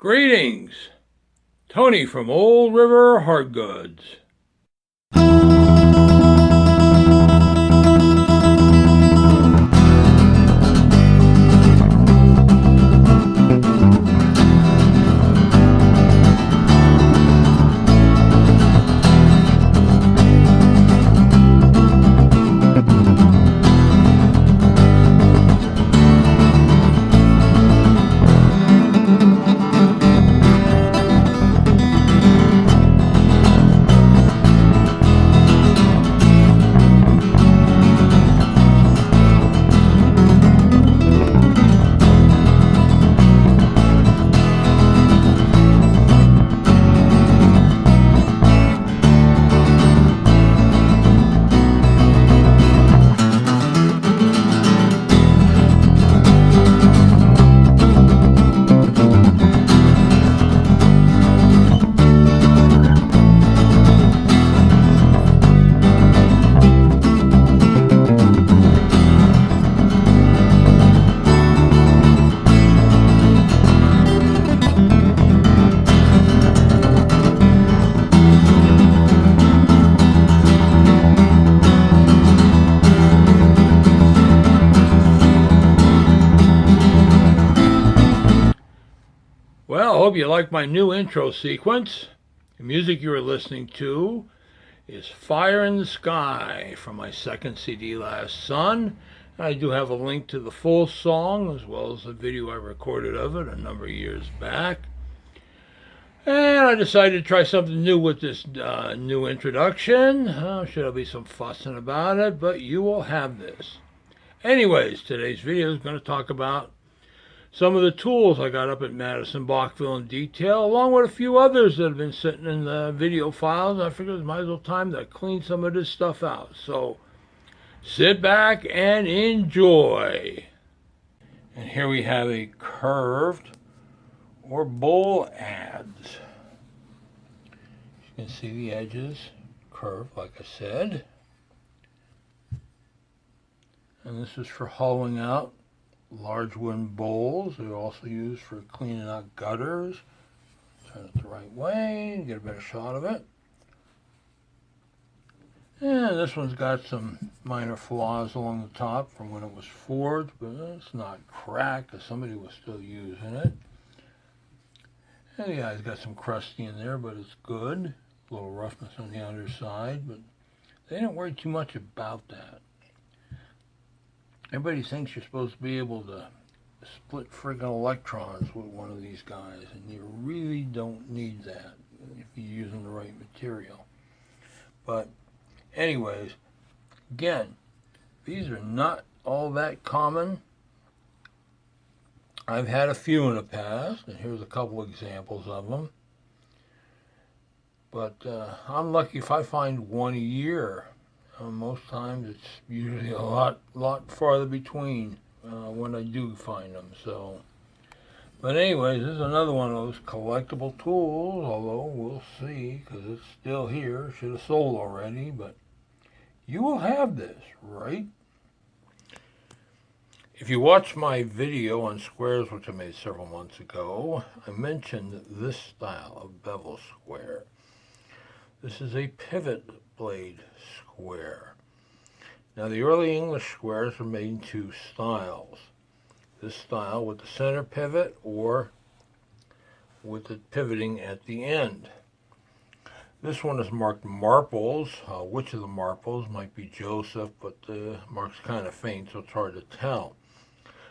Greetings, Tony from Old River Hard Goods. Well, I hope you like my new intro sequence. The music you are listening to is Fyre In The Skye from my second CD, Last Sun. I do have a link to the full song as well as the video I recorded of it a number of years back. And I decided to try something new with this new introduction. Should there be some fussing about it, but you will have this. Anyways, today's video is going to talk about some of the tools I got up at Madison Bachville in detail, along with a few others that have been sitting in the video files. I figured it might as well time to clean some of this stuff out. So sit back and enjoy. And here we have a curved or bowl adze. You can see the edges curved, like I said. And this is for hollowing out large wooden bowls. They're also used for cleaning out gutters. Turn it the right way, get a better shot of it. And this one's got some minor flaws along the top from when it was forged, but it's not cracked because somebody was still using it. And yeah, it's got some crusty in there, but it's good. A little roughness on the underside, but they didn't worry too much about that. Everybody thinks you're supposed to be able to split friggin' electrons with one of these guys, and you really don't need that if you're using the right material. But anyways, again, these are not all that common. I've had a few in the past, and here's a couple examples of them. But I'm lucky if I find one a year. Most times it's usually a lot farther between when I do find them. So, but anyways, this is another one of those collectible tools. Although we'll see, because it's still here. Should have sold already, but you will have this, right? If you watch my video on squares, which I made several months ago, I mentioned this style of bevel square. This is a pivot blade square. Now, the early English squares were made in two styles. This style with the center pivot or with it pivoting at the end. This one is marked Marples. Which of the Marples might be Joseph, but the mark's kind of faint, so it's hard to tell.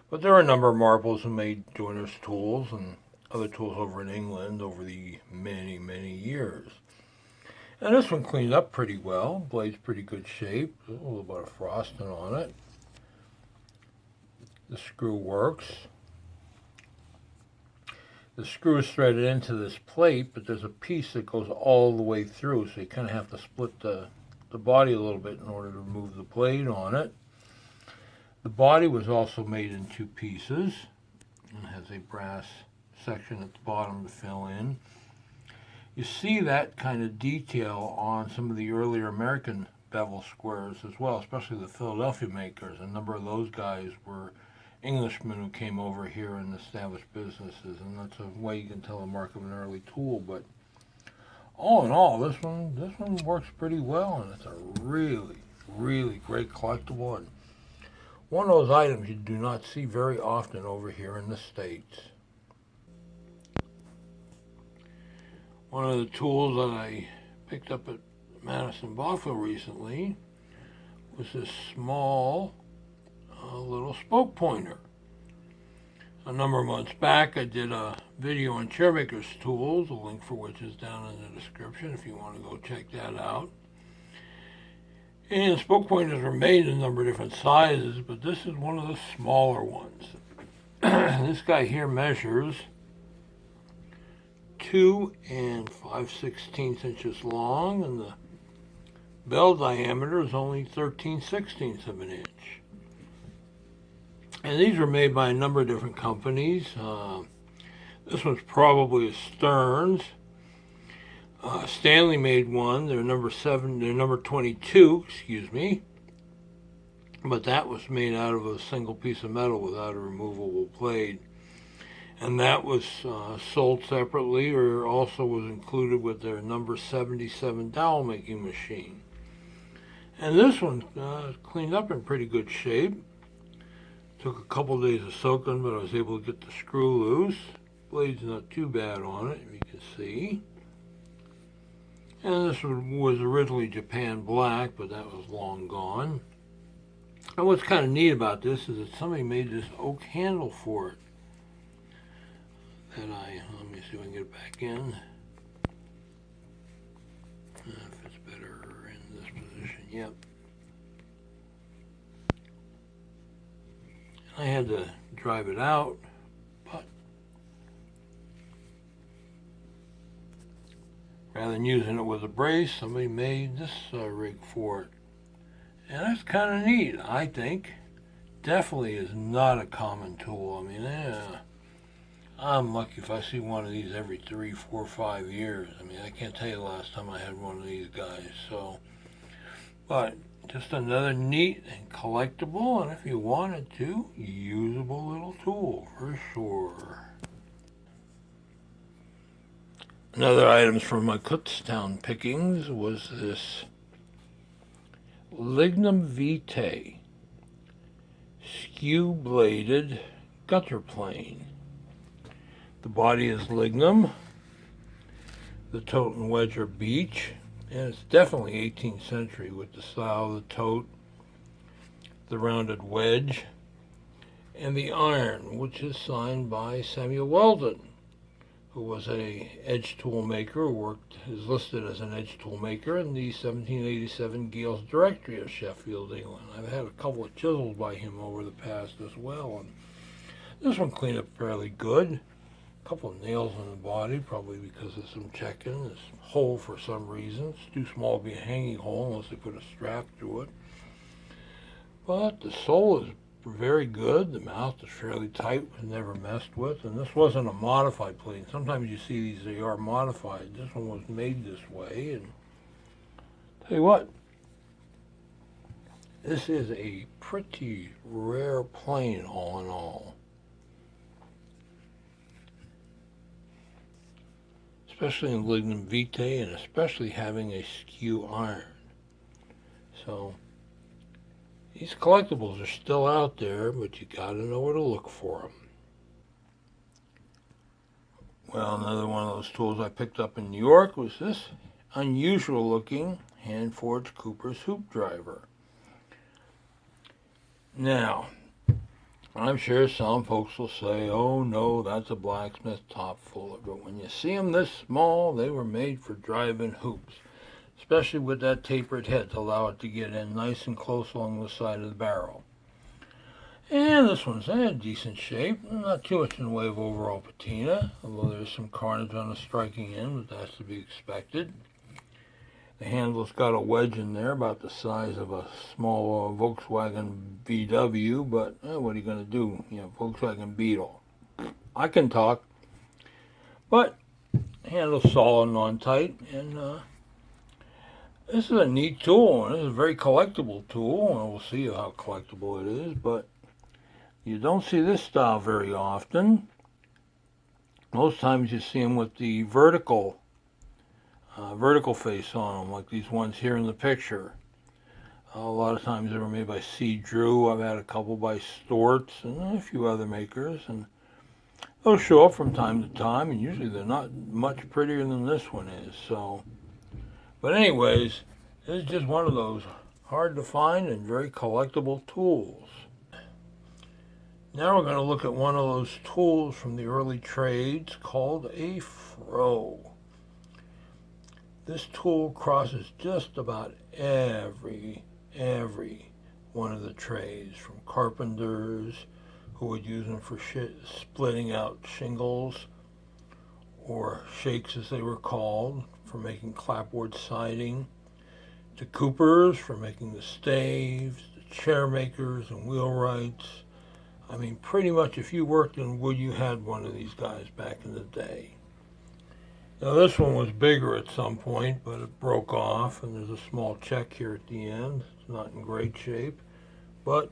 But there are a number of Marples who made joiners tools and other tools over in England over the many, many years. And this one cleaned up pretty well. Blade's pretty good shape. A little bit of frosting on it. The screw works. The screw is threaded into this plate, but there's a piece that goes all the way through, so you kind of have to split the body a little bit in order to remove the blade on it. The body was also made in two pieces and has a brass section at the bottom to fill in. You see that kind of detail on some of the earlier American bevel squares as well, especially the Philadelphia makers. A number of those guys were Englishmen who came over here and established businesses, and that's a way you can tell the mark of an early tool. But all in all, this one works pretty well, and it's a really, really great collectible, and one of those items you do not see very often over here in the States. One of the tools that I picked up at Madison Bothville recently was this small little spoke pointer. A number of months back, I did a video on chairmaker's tools, a link for which is down in the description if you want to go check that out. And spoke pointers are made in a number of different sizes, but this is one of the smaller ones. This guy here measures 2 5/16 inches long, and the bell diameter is only 13/16 of an inch. And these were made by a number of different companies. This one's probably a Stearns. Stanley made one. They're number 22, excuse me. But that was made out of a single piece of metal without a removable blade. And that was sold separately, or also was included with their number 77 dowel making machine. And this one cleaned up in pretty good shape. Took a couple days of soaking, but I was able to get the screw loose. Blade's not too bad on it, you can see. And this was originally Japan black, but that was long gone. And what's kind of neat about this is that somebody made this oak handle for it. Let me see if I can get it back in. If it's better in this position, yep. I had to drive it out, but rather than using it with a brace, somebody made this rig for it. And that's kind of neat, I think. Definitely is not a common tool. I mean, I'm lucky if I see one of these every 3, 4, 5 years. I mean, I can't tell you the last time I had one of these guys. So, but just another neat and collectible, and if you wanted to, usable little tool for sure. Another items from my Kutztown pickings was this Lignum Vitae skew-bladed gutter plane. The body is lignum, the tote and wedge are beech, and it's definitely 18th century with the style of the tote, the rounded wedge, and the iron, which is signed by Samuel Weldon, who was a edge tool maker, is listed as an edge tool maker in the 1787 Gales Directory of Sheffield, England. I've had a couple of chisels by him over the past as well, and this one cleaned up fairly good. A couple of nails in the body, probably because of some checking. This hole, for some reason, it's too small to be a hanging hole unless they put a strap through it. But the sole is very good. The mouth is fairly tight, was never messed with, and this wasn't a modified plane. Sometimes you see these, they are modified. This one was made this way, and tell you what, this is a pretty rare plane all in all. Especially in Lignum Vitae, and especially having a skew iron. So these collectibles are still out there, but you gotta know where to look for them. Well, another one of those tools I picked up in New York was this unusual looking hand-forged Cooper's hoop driver. Now, I'm sure some folks will say, oh no, that's a blacksmith top fuller. But when you see them this small, they were made for driving hoops, especially with that tapered head to allow it to get in nice and close along the side of the barrel. And this one's in decent shape, not too much in the way of overall patina, although there's some carnage on the striking end, but that's to be expected. The handle's got a wedge in there about the size of a small Volkswagen VW, but what are you going to do? You know, Volkswagen Beetle. I can talk, but the handle's solid and on tight, and this is a neat tool, and this is a very collectible tool, and we'll see how collectible it is, but You don't see this style very often. Most times you see them with the vertical face on them, like these ones here in the picture. A lot of times they were made by C. Drew. I've had a couple by Storts and a few other makers, and they'll show up from time to time, and usually they're not much prettier than this one is. So, but anyways, this is just one of those hard to find and very collectible tools. Now we're going to look at one of those tools from the early trades called a froe. This tool crosses just about every one of the trades, from carpenters who would use them for splitting out shingles, or shakes as they were called, for making clapboard siding, to coopers for making the staves, the chairmakers and wheelwrights. I mean, pretty much if you worked in wood, you had one of these guys back in the day. Now this one was bigger at some point, but it broke off, and there's a small check here at the end. It's not in great shape, but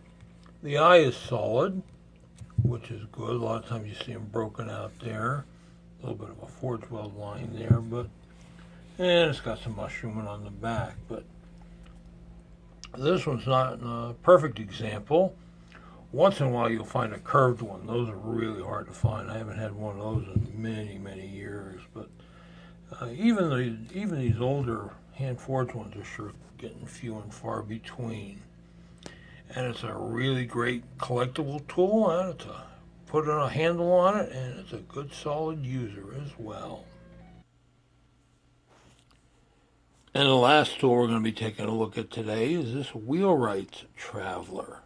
the eye is solid, which is good. A lot of times you see them broken out there. A little bit of a forge weld line there, but and it's got some mushrooming on the back. But this one's not a perfect example. Once in a while you'll find a curved one. Those are really hard to find. I haven't had one of those in many years. But even these older hand forged ones are sure getting few and far between. And it's a really great collectible tool, and it's put a handle on it, and it's a good solid user as well. And the last tool we're going to be taking a look at today is this wheelwright's traveler.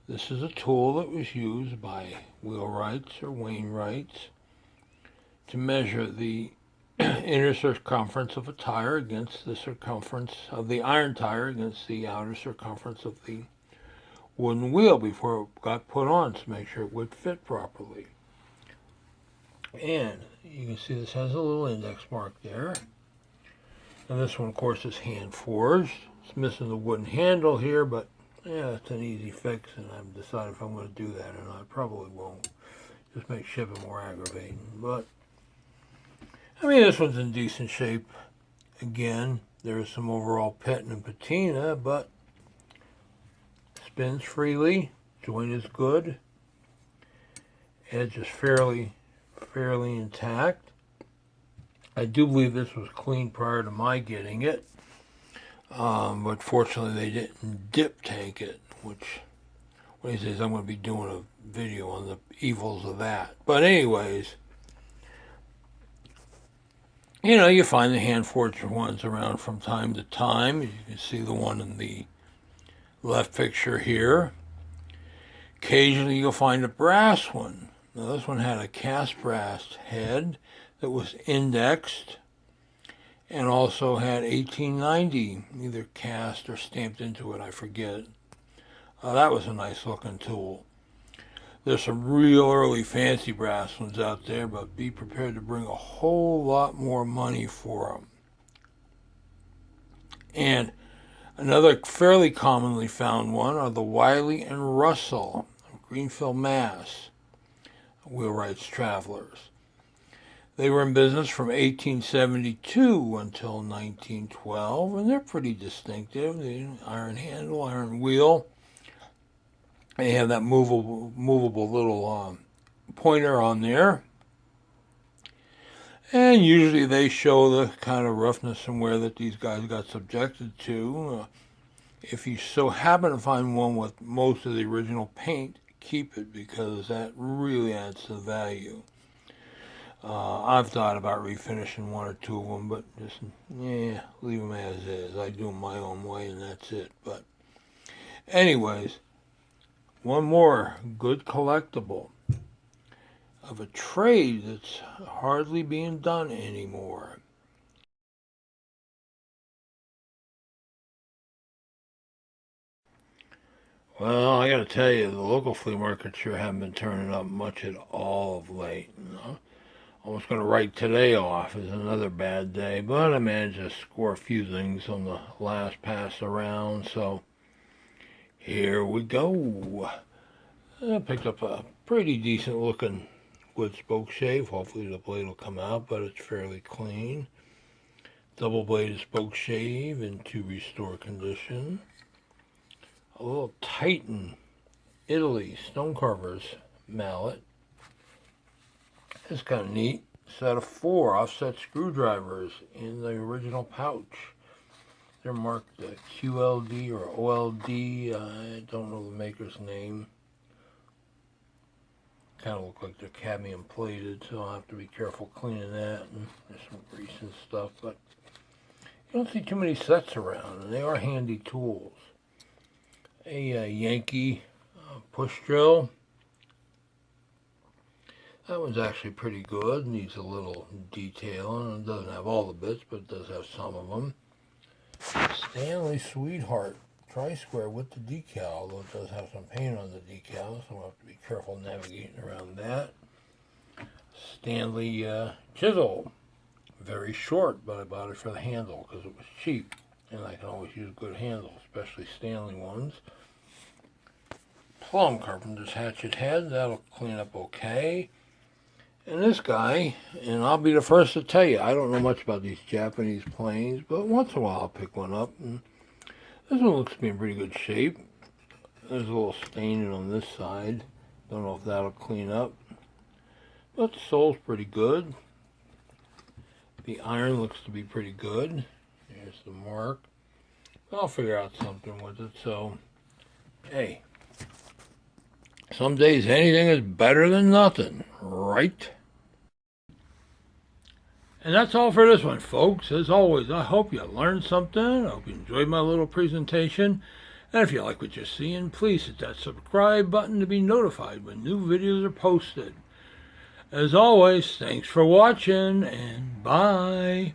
This is a tool that was used by wheelwrights or wainwrights to measure the inner circumference of a tire against the circumference of the iron tire against the outer circumference of the wooden wheel before it got put on, to make sure it would fit properly. And you can see this has a little index mark there. And this one, of course, is hand forged. It's missing the wooden handle here, but yeah, it's an easy fix, and I've decided if I'm going to do that or not. I probably won't. Just make shipping more aggravating. But, I mean, this one's in decent shape. Again, there is some overall pitting and patina, but spins freely. Joint is good. Edge is fairly intact. I do believe this was clean prior to my getting it. But fortunately they didn't dip tank it, which what he says I'm going to be doing a video on the evils of that. But anyways, you know, you find the hand forged ones around from time to time. You can see the one in the left picture here. Occasionally you'll find a brass one. Now this one had a cast brass head that was indexed, and also had 1890 either cast or stamped into it, I forget. That was a nice looking tool. There's some real early fancy brass ones out there, but be prepared to bring a whole lot more money for them. And another fairly commonly found one are the Wiley and Russell of Greenfield, Mass. Wheelwright's Travelers. They were in business from 1872 until 1912, and they're pretty distinctive. The iron handle, iron wheel. They have that movable little pointer on there. And usually they show the kind of roughness and wear that these guys got subjected to. If you so happen to find one with most of the original paint, keep it, because that really adds to the value. I've thought about refinishing one or two of them, but just, leave them as is. I do them my own way, and that's it. But anyways, one more good collectible of a trade that's hardly being done anymore. Well, I got to tell you, the local flea markets sure haven't been turning up much at all of late. I was going to write today off as another bad day, but I managed to score a few things on the last pass around, so here we go. I picked up a pretty decent looking wood spoke shave. Hopefully the blade will come out, but it's fairly clean. Double bladed spoke shave into restore condition. A little Titan Italy stone carvers mallet. It's kind of neat. Set of 4 offset screwdrivers in the original pouch. They're marked QLD or OLD. I don't know the maker's name. Kind of look like they're cadmium plated, so I'll have to be careful cleaning that. And there's some grease and stuff, but you don't see too many sets around, and they are handy tools. A Yankee push drill. That one's actually pretty good. Needs a little detail, and it doesn't have all the bits, but it does have some of them. Stanley Sweetheart tri-square with the decal, although it does have some paint on the decal, so we'll have to be careful navigating around that. Stanley chisel. Very short, but I bought it for the handle because it was cheap, and I can always use good handles, especially Stanley ones. Plum carpenter's hatchet head. That'll clean up okay. And this guy, and I'll be the first to tell you, I don't know much about these Japanese planes, but once in a while I'll pick one up. And this one looks to be in pretty good shape. There's a little staining on this side. Don't know if that'll clean up. But the sole's pretty good. The iron looks to be pretty good. There's the mark. I'll figure out something with it. So, hey, some days anything is better than nothing, right? And that's all for this one, folks. As always, I hope you learned something. I hope you enjoyed my little presentation. And if you like what you're seeing, please hit that subscribe button to be notified when new videos are posted. As always, thanks for watching, and bye.